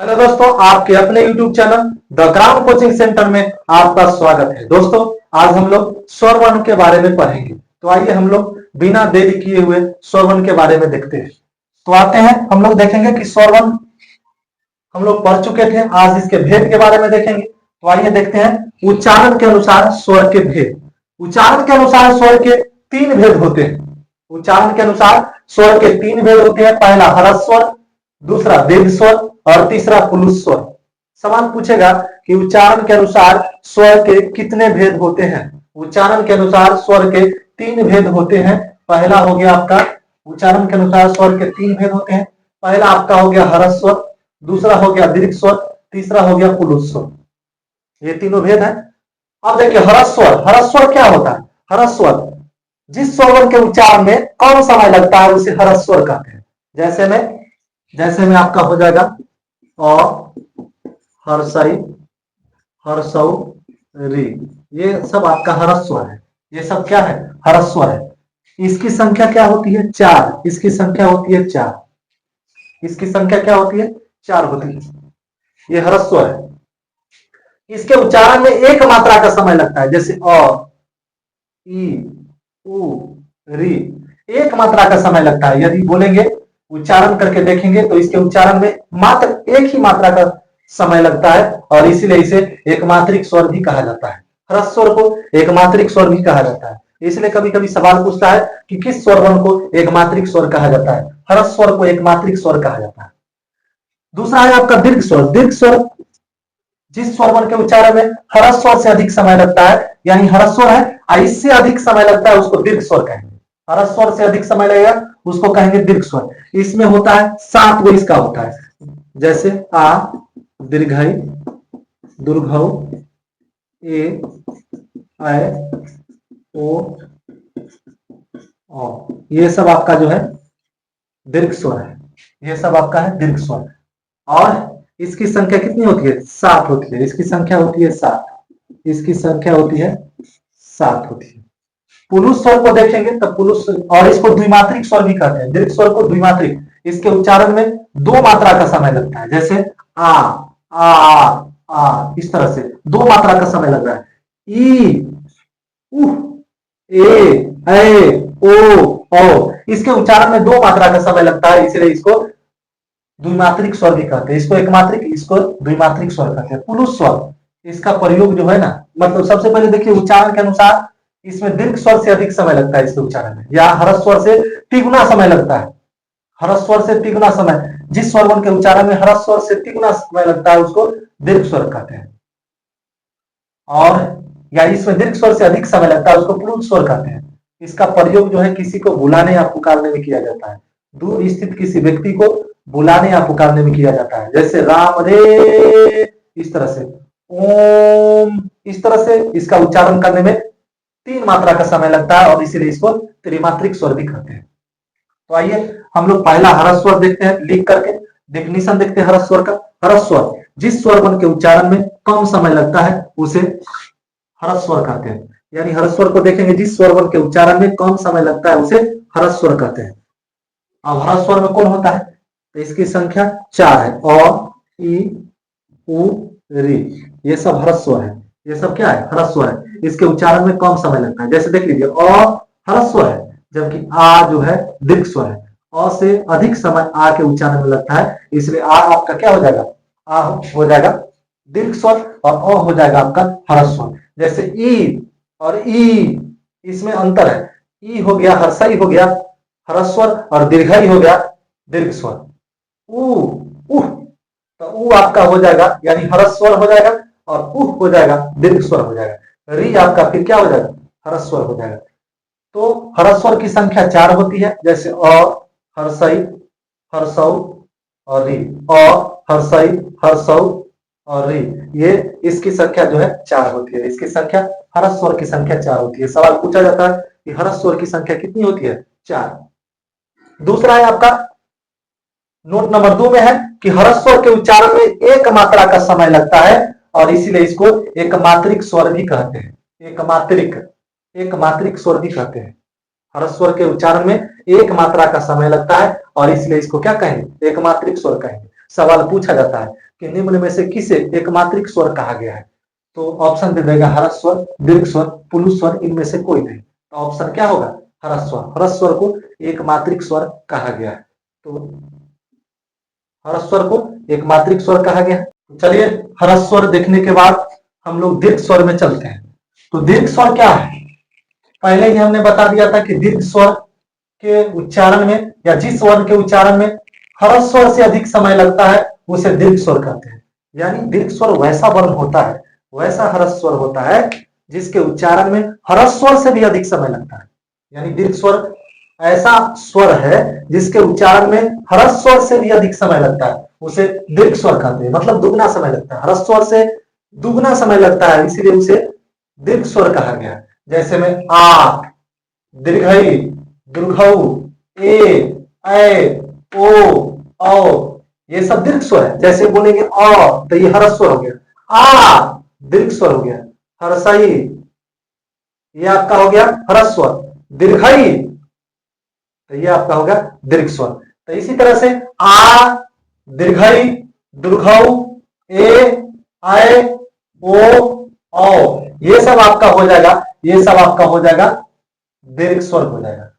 Hello दोस्तों, आपके अपने YouTube channel the crown coaching centre में आपका स्वागत है। दोस्तों, आज हम लोग स्वर वर्ण के बारे में पढ़ेंगे। तो आइए हम लोग बिना देरी किए हुए स्वर वर्ण के बारे में देखते हैं। तो आते हैं, हम लोग देखेंगे कि स्वर वर्ण हम लोग पढ़ चुके थे। आज इसके भेद के बारे में देखेंगे। तो आइए देखते हैं उच्चारण के अनुसार स्वर के भेद। उच्चारण के अनुसार स्वर के तीन भेद होते हैं। उच्चारण के अनुसार स्वर के तीन भेद होते हैं। पहला ह्रस्व स्वर, दूसरा दीर्घ स्वर और तीसरा पुलुस स्वर। सवाल पूछेगा कि उच्चारण के अनुसार स्वर के कितने भेद होते हैं। उच्चारण के अनुसार स्वर के तीन भेद होते हैं। पहला हो गया आपका, उच्चारण के अनुसार स्वर के तीन भेद होते हैं। पहला आपका हो गया ह्रस्व स्वर, दूसरा हो गया दीर्घ स्वर, तीसरा हो गया पुलुस स्वर। ये तीनों भेद है। अब देखिए ह्रस्व स्वर। ह्रस्व स्वर क्या होता है? ह्रस्व स्वर जिस स्वर के उच्चारण में कम समय लगता है उसे ह्रस्व स्वर कहते हैं। जैसे में आपका हो जाएगा अ, हर्षई, हर्षौ, री। ये सब आपका ह्रस्व स्वर है। ये सब क्या है? ह्रस्व स्वर है। इसकी संख्या क्या होती है? 4। इसकी संख्या होती है 4। इसकी संख्या क्या होती है? 4 होती है। ये ह्रस्व स्वर है। इसके उच्चारण में एक मात्रा का समय लगता है। जैसे अ, ई, उ, री। एक मात्रा का समय लगता है। यदि बोलेंगे, उच्चारण करके देखेंगे तो इसके उच्चारण में मात्र एक ही मात्रा का समय लगता है और इसीलिए इसे एकमात्रिक स्वर भी कहा जाता है। ह्रस्व स्वर को एकमात्रिक स्वर भी कहा जाता है। इसलिए कभी कभी सवाल पूछता है कि किस स्वर वर्ण को एकमात्रिक स्वर कहा जाता है। ह्रस्व स्वर को एकमात्रिक स्वर कहा जाता है। दूसरा है आपका दीर्घ स्वर। दीर्घ स्वर जिस स्वर वर्ण के उच्चारण में ह्रस्व स्वर से अधिक समय लगता है, यानी ह्रस्व स्वर है इससे अधिक समय लगता है, उसको दीर्घ स्वर कहेंगे। ह्रस्व स्वर से अधिक समय लगेगा उसको कहेंगे दीर्घ स्वर। इसमें होता है 7 गो इसका होता है। जैसे आ, दीर्घई, दुर्घौ, ए, ऐ, ओ, ये सब आपका जो है दीर्घ स्वर है। ये सब आपका है दीर्घ स्वर। और इसकी संख्या कितनी होती है? 7 होती है। इसकी संख्या होती है 7। इसकी संख्या होती है 7 होती है। पुलुस स्वर को देखेंगे तब पुलुस, और इसको द्विमात्रिक स्वर भी कहते हैं। दीर्घ स्वर को द्विमात्रिक। इसके उच्चारण में 2 मात्रा का समय लगता है। जैसे आ, इस तरह से 2 मात्रा का समय लग रहा है। ई, उह, ए, ओ। इसके उच्चारण में 2 मात्रा का समय लगता है, इसलिए इसको द्विमात्रिक स्वर भी कहते हैं। इसको एकमात्रिक, इसको द्विमात्रिक स्वर कहते हैं। पुलुस स्वर, इसका प्रयोग जो है ना, मतलब सबसे पहले देखिए उच्चारण के अनुसार इसमें दीर्घ स्वर से अधिक समय लगता है इसके उच्चारण में, या ह्रस्व स्वर से तिगुना समय लगता है। ह्रस्व स्वर से तिगुना समय, जिस स्वर वर्ण के उच्चारण में ह्रस्व स्वर से तिगुना समय लगता है उसको दीर्घ स्वर कहते हैं। और या इसमें दीर्घ स्वर से अधिक समय लगता है उसको पुलुस स्वर कहते हैं। इसका प्रयोग जो है किसी को बुलाने या पुकारने में किया जाता है। दूर स्थित किसी व्यक्ति को बुलाने या पुकारने में किया जाता है। जैसे राम रे, इस तरह से ओम, इस तरह से इसका उच्चारण करने में 3 मात्रा का समय लगता है और इसीलिए इसको त्रिमात्रिक स्वर भी कहते हैं। तो आइए हम लोग पहला ह्रस्व स्वर देखते हैं, लिख करके डेफिनेशन देखते हैं ह्रस्व स्वर का। ह्रस्व स्वर जिस स्वर वर्ण के उच्चारण में कम समय लगता है उसे ह्रस्व स्वर कहते हैं। यानी ह्रस्व स्वर को देखेंगे, जिस स्वर वर्ण के उच्चारण में कम समय लगता है उसे ह्रस्व स्वर कहते हैं। अब ह्रस्व स्वर में कौन होता है? तो इसकी संख्या 4 है। अ, ई, उ, री। ये सब ह्रस्व स्वर है। ये सब क्या है? ह्रस्व स्वर है। इसके उच्चारण में कम समय लगता है। जैसे देख लीजिए, अ ह्रस्व स्वर है जबकि आ जो है दीर्घ स्वर है। अ से अधिक समय आ के उच्चारण में लगता है, इसलिए आ आपका क्या हो जाएगा? आ हो जाएगा दीर्घ स्वर और अ हो जाएगा आपका ह्रस्व स्वर। जैसे ई और ई, इसमें अंतर है। ई हो गया हर्षई हो गया ह्रस्व स्वर और दीर्घई हो गया दीर्घ स्वर। उ, उह, तो उ आपका हो जाएगा यानी ह्रस्व स्वर हो जाएगा और उह हो जाएगा दीर्घ स्वर हो जाएगा। री आपका फिर क्या हो जाएगा? ह्रस्व स्वर हो जाएगा। तो ह्रस्व स्वर की संख्या 4 होती है। जैसे अ, हर्षई, हर्षौ और री। अ, हर्षई, हर्षौ और री। ये इसकी संख्या जो है 4 होती है। इसकी संख्या ह्रस्व स्वर की संख्या 4 होती है। सवाल पूछा जाता है कि ह्रस्व स्वर की संख्या कितनी होती है? 4। दूसरा है आपका नोट नंबर 2 में है कि ह्रस्व स्वर के उच्चारण में एक मात्रा का समय लगता है और इसीलिए इसको एकमात्रिक स्वर भी कहते हैं। एकमात्रिक स्वर भी कहते हैं। ह्रस्व स्वर के उच्चारण में एक मात्रा का समय लगता है और इसलिए इसको क्या कहेंगे? एकमात्रिक स्वर कहेंगे। सवाल पूछा जाता है कि निम्न में से किसे एकमात्रिक स्वर कहा गया है? तो ऑप्शन दे देगा ह्रस्व स्वर, दीर्घ स्वर, पुल्लिंग स्वर, इनमें से कोई नहीं। तो ऑप्शन क्या होगा? ह्रस्व स्वर। ह्रस्व स्वर को एकमात्रिक स्वर कहा गया है। तो ह्रस्व स्वर को एकमात्रिक स्वर कहा गया है। चलिए ह्रस्व स्वर देखने के बाद हम लोग दीर्घ स्वर में चलते हैं। तो दीर्घ स्वर क्या है? पहले ही हमने बता दिया था कि दीर्घ स्वर के उच्चारण में या जिस वर्ण के उच्चारण में ह्रस्व स्वर से अधिक समय लगता है उसे दीर्घ स्वर कहते हैं। यानी दीर्घ स्वर वैसा वर्ण होता है, वैसा ह्रस्व स्वर होता है जिसके उच्चारण में ह्रस्व स्वर से भी अधिक समय लगता है। यानी दीर्घ स्वर ऐसा स्वर है जिसके उच्चारण में ह्रस्व स्वर से भी अधिक समय लगता है, उसे दीर्घ स्वर कहते हैं। मतलब दुगना समय लगता है, ह्रस्व स्वर से दुगना समय लगता है, इसीलिए उसे दीर्घ स्वर कहा गया। जैसे में आ, दीर्घई, दीर्घऊ, ए, ऐ, ओ, औ, ये सब दीर्घ स्वर है। जैसे बोलेंगे अ तो ये ह्रस्व स्वर हो गया, आ दीर्घ स्वर हो गया, हर्षई ये आपका हो गया ह्रस्व स्वर, दीर्घई तो ये आपका होगा दीर्घ स्वर। तो इसी तरह से आ, दीर्घई, दीर्घऊ, ए, ऐ, ओ, औ, ये सब आपका हो जाएगा, ये सब आपका हो जाएगा दीर्घ स्वर हो जाएगा।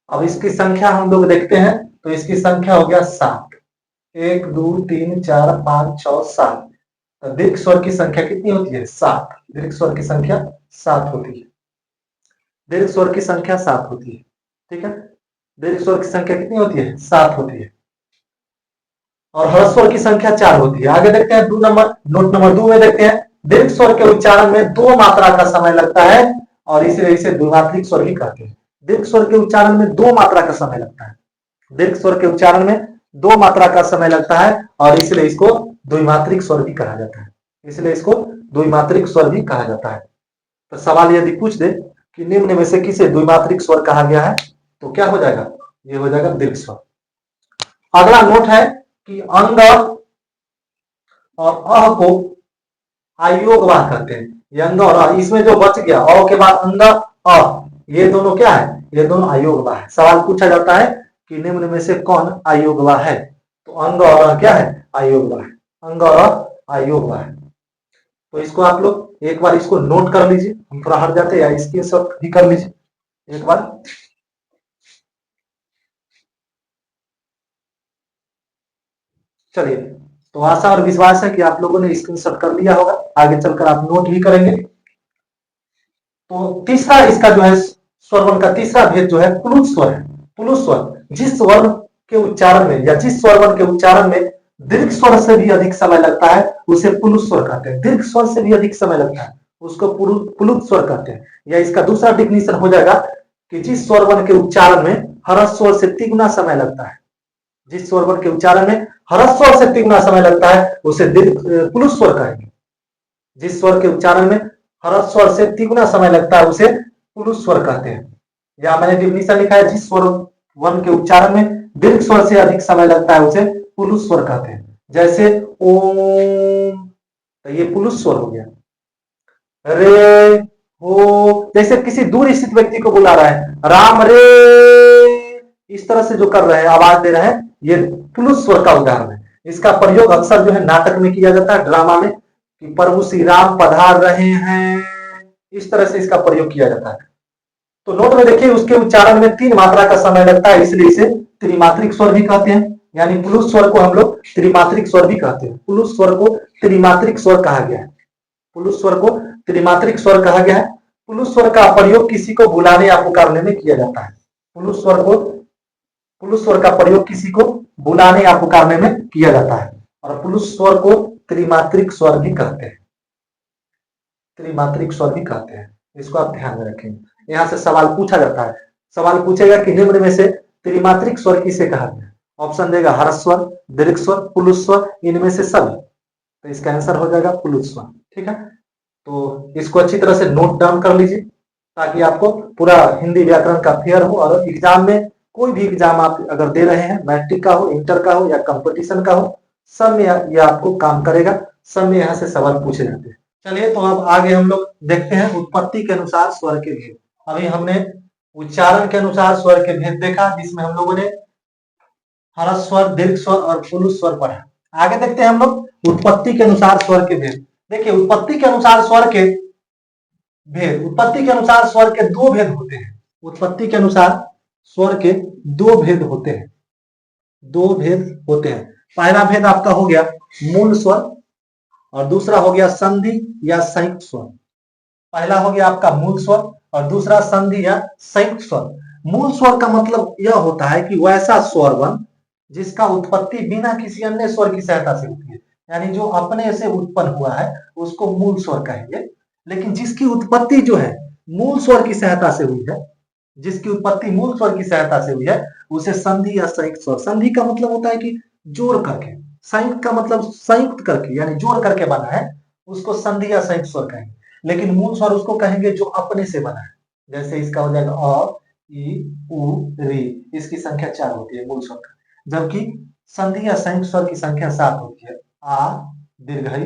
अब इसकी संख्या हम लोग देखते हैं तो इसकी संख्या हो गया 7। 1 2 3 4 5 6 7। तो दीर्घ स्वर की संख्या कितनी होती है? 7। दीर्घ स्वर की संख्या 7 होती है। दीर्घ स्वर की संख्या 7 होती है। ठीक है, दीर्घ स्वर की संख्या कितनी होती है? 7 होती है। और ह्रस्व स्वर की संख्या 4 होती है। आगे देखते हैं 2 नंबर, नोट नंबर 2 में देखते हैं दीर्घ स्वर के उच्चारण में 2 मात्रा का समय लगता है और इसलिए इसे द्विमात्रिक स्वर भी कहते हैं। दीर्घ स्वर के उच्चारण में 2 मात्रा का समय लगता है। दीर्घ स्वर के उच्चारण में 2 मात्रा का समय लगता है और इसलिए इसको द्विमात्रिक स्वर भी कहा जाता है। इसलिए इसको द्विमात्रिक स्वर भी कहा जाता है। तो सवाल यदि पूछ दे कि निम्न में से किसे द्विमात्रिक स्वर कहा गया है तो क्या हो जाएगा? ये हो जाएगा दीर्घ स्वर। अगला नोट है कि अंग और अ को आयोगवाह कहते हैं। ये अंग और अ, इसमें जो बच गया अ के बाद अंग अ, ये दोनों क्या है? ये दोनों आयोगवाह है। सवाल पूछा जाता है कि निम्न में से कौन आयोगवाह है? तो अंग और अ क्या है? आयोगवाह है। अंग और अ आयोगवाह है। तो इसको आप लोग एक बार इसको नोट कर लीजिए, हम थोड़ा हट जाते हैं, या स्क्रीनशॉट भी कर लीजिए एक बार। चलिए, तो आशा और विश्वास है कि आप लोगों ने स्क्रीनशॉट कर लिया होगा, आगे चलकर आप नोट भी करेंगे। तो तीसरा इसका जो है स्वर वर्ण का तीसरा भेद जो है पुलुत स्वर है। पुलुत स्वर जिस वर्ण के उच्चारण में या जिस स्वर वर्ण के उच्चारण में दीर्घ स्वर से भी अधिक समय लगता है उसे पुलुत स्वर कहते हैं। दीर्घ स्वर से भी अधिक समय लगता है उसको पुलुत स्वर कहते हैं। या इसका दूसरा डिफिनेशन हो जाएगा कि जिस स्वर वर्ण के उच्चारण में ह्रस्व स्वर से तिगुना समय लगता है, जिस स्वर वर्ण के उच्चारण में ह्रस्व स्वर से तिगुना समय लगता है उसे पुलुत स्वर कहेंगे। जिस स्वर के उच्चारण में ह्रस्व स्वर से तिगुना समय लगता है उसे पुलुत स्वर कहते हैं। या मैंने डिफिनेशन लिखा है जिस स्वर वर्ण के उच्चारण में दीर्घ स्वर से अधिक समय लगता है उसे पुलुत स्वर कहते हैं। जैसे ओम तो ये पुलुत स्वर हो गया। रे, हो, जैसे किसी दूर स्थित व्यक्ति को बुला रहा है, राम रे, इस तरह से जो कर रहे हैं, आवाज दे रहे हैं, ये पुलुत स्वर का उदाहरण है। इसका प्रयोग अक्सर जो है नाटक में किया जाता है, ड्रामा में, कि प्रभु श्री राम पधार रहे हैं, इस तरह से इसका प्रयोग किया जाता है। तो नोट में देखिए उसके उच्चारण में 3 मात्रा का समय लगता है, इसलिए इसे त्रिमात्रिक स्वर भी कहते हैं। यानी पुलुत स्वर को हम लोग त्रिमात्रिक स्वर भी कहते हैं। पुलुत स्वर को त्रिमात्रिक स्वर कहा गया है। पुलुत स्वर को त्रिमात्रिक स्वर कहा गया है। पुलुत स्वर का प्रयोग किसी को बुलाने या पुकारने में किया जाता है। पुलुत स्वर का प्रयोग किसी को बुलाने या पुकारने में किया जाता है। और पुलुत स्वर को त्रिमात्रिक स्वर भी कहते हैं। त्रिमात्रिक स्वर भी कहते हैं, इसको आप ध्यान में रखेंगे। यहां से सवाल पूछा जाता है, सवाल पूछेगा कि निम्न में से त्रिमात्रिक स्वर किसे कहा गया? ऑप्शन देगा ह्रस्व स्वर, दीर्घ स्वर, पुलुत स्वर, इनमें से सभी। तो इसका आंसर हो जाएगा पुलुत स्वर। ठीक है, तो इसको अच्छी तरह से नोट डाउन कर लीजिए ताकि आपको पूरा हिंदी व्याकरण का फेयर हो और एग्जाम में कोई भी एग्जाम आप अगर दे रहे हैं, मैट्रिक का हो, इंटर का हो या कंपटीशन का हो, सब में यह आपको काम करेगा। सब में यहाँ से सवाल पूछे जाते हैं। चलिए, तो अब आगे हम लोग देखते हैं उत्पत्ति के अनुसार स्वर के भेद। अभी हमने उच्चारण के अनुसार स्वर के भेद देखा, जिसमें हम लोगों ने ह्रस्व स्वर, दीर्घ स्वर और पुलुत स्वर पढ़ा। आगे देखते हैं हम लोग उत्पत्ति के अनुसार स्वर के भेद। देखिए उत्पत्ति के अनुसार स्वर के भेद, उत्पत्ति के अनुसार स्वर के दो भेद होते हैं। उत्पत्ति के अनुसार स्वर के दो भेद होते हैं, दो भेद होते हैं। पहला भेद आपका हो गया मूल स्वर और दूसरा हो गया संधि या संयुक्त स्वर। पहला हो गया आपका मूल स्वर और दूसरा संधि या संयुक्त स्वर। मूल स्वर का मतलब यह होता है कि वैसा स्वर वर्ण जिसका उत्पत्ति बिना किसी अन्य स्वर की सहायता से होती है, यानी जो अपने से उत्पन्न हुआ है उसको मूल स्वर कहेंगे। लेकिन जिसकी उत्पत्ति जो है मूल स्वर की सहायता से हुई है, जिसकी उत्पत्ति मूल स्वर की सहायता से हुई है, उसे संधि या संयुक्त स्वर। संधि का मतलब होता है कि जोड़ करके, संयुक्त का मतलब संयुक्त करके यानी जोड़ करके बना है, उसको संधि या संयुक्त स्वर कहेंगे। लेकिन मूल स्वर उसको कहेंगे जो अपने से बना है। जैसे इसका हो जाएगा अ, ई, उ, री, इसकी संख्या 4 होती है मूल स्वर का, जबकि संधि या संयुक्त स्वर की संख्या 7 होती है। आ, दीर्घई,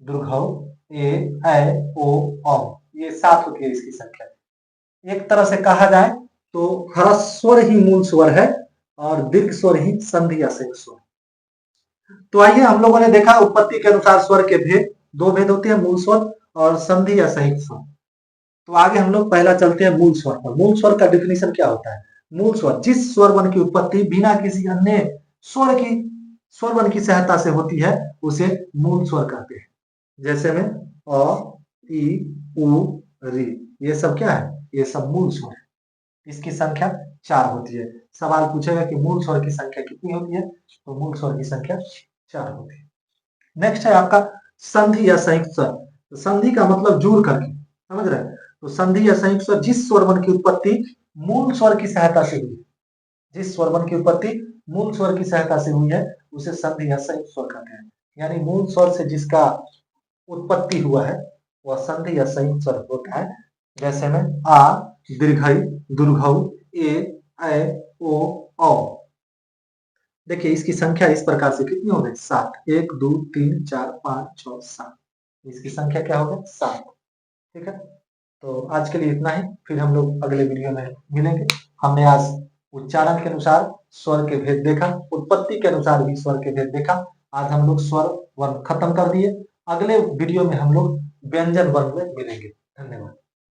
दुर्घव, ए, ऐ, ओ, औ, ये 7 होती है इसकी संख्या। एक तरह से कहा जाए तो ह्रस्व ही मूल स्वर है और दीर्घ स्वर ही संधि या संयुक्त स्वर। तो आइए हम लोगों ने देखा उत्पत्ति के अनुसार स्वर के भेद, दो भेद होते हैं, मूल स्वर और संधि या संयुक्त स्वर। तो आगे हम लोग पहला चलते हैं मूल स्वर पर। मूल स्वर का डिफिनेशन क्या होता है? मूल स्वर जिस स्वर वर्ण की उत्पत्ति बिना किसी अन्य स्वर वर्ण की सहायता से होती है उसे मूल स्वर कहते हैं। जैसे में अ, ई, उ, री, ये सब क्या है? ये सब मूल स्वर है। इसकी संख्या 4 होती है। सवाल पूछेगा कि मूल स्वर की संख्या कितनी होती है, तो मूल स्वर की संख्या 4 होती है। नेक्स्ट है आपका संधि या संयुक्त स्वर। तो संधि का मतलब जोड़ करके, समझ रहे हैं? तो संधि या संयुक्त स्वर जिस स्वर वर्ण की उत्पत्ति मूल स्वर की सहायता से हुई है, जिस स्वर वर्ण की उत्पत्ति मूल स्वर की सहायता से हुई है उसे संधि या संयुक्त स्वर कहते हैं। यानी मूल स्वर से जिसका उत्पत्ति हुआ है वह संधि या संयुक्त स्वर होता है। जैसे में आ, दीर्घई, दुर्घऊ, ए, ऐ, ओ, औ। देखिए इसकी संख्या इस प्रकार से कितनी हो गई? 7। 1, 2, 3, 4, 5, 6, 7। इसकी संख्या क्या होगा? 7। ठीक है, तो आज के लिए इतना ही, फिर हम लोग अगले वीडियो में मिलेंगे। हमने आज उच्चारण के अनुसार स्वर के भेद देखा, उत्पत्ति के अनुसार भी स्वर के भेद देखा। आज हम लोग स्वर वर्ण खत्म कर दिए। अगले वीडियो में हम लोग व्यंजन वर्ण में मिलेंगे। धन्यवाद।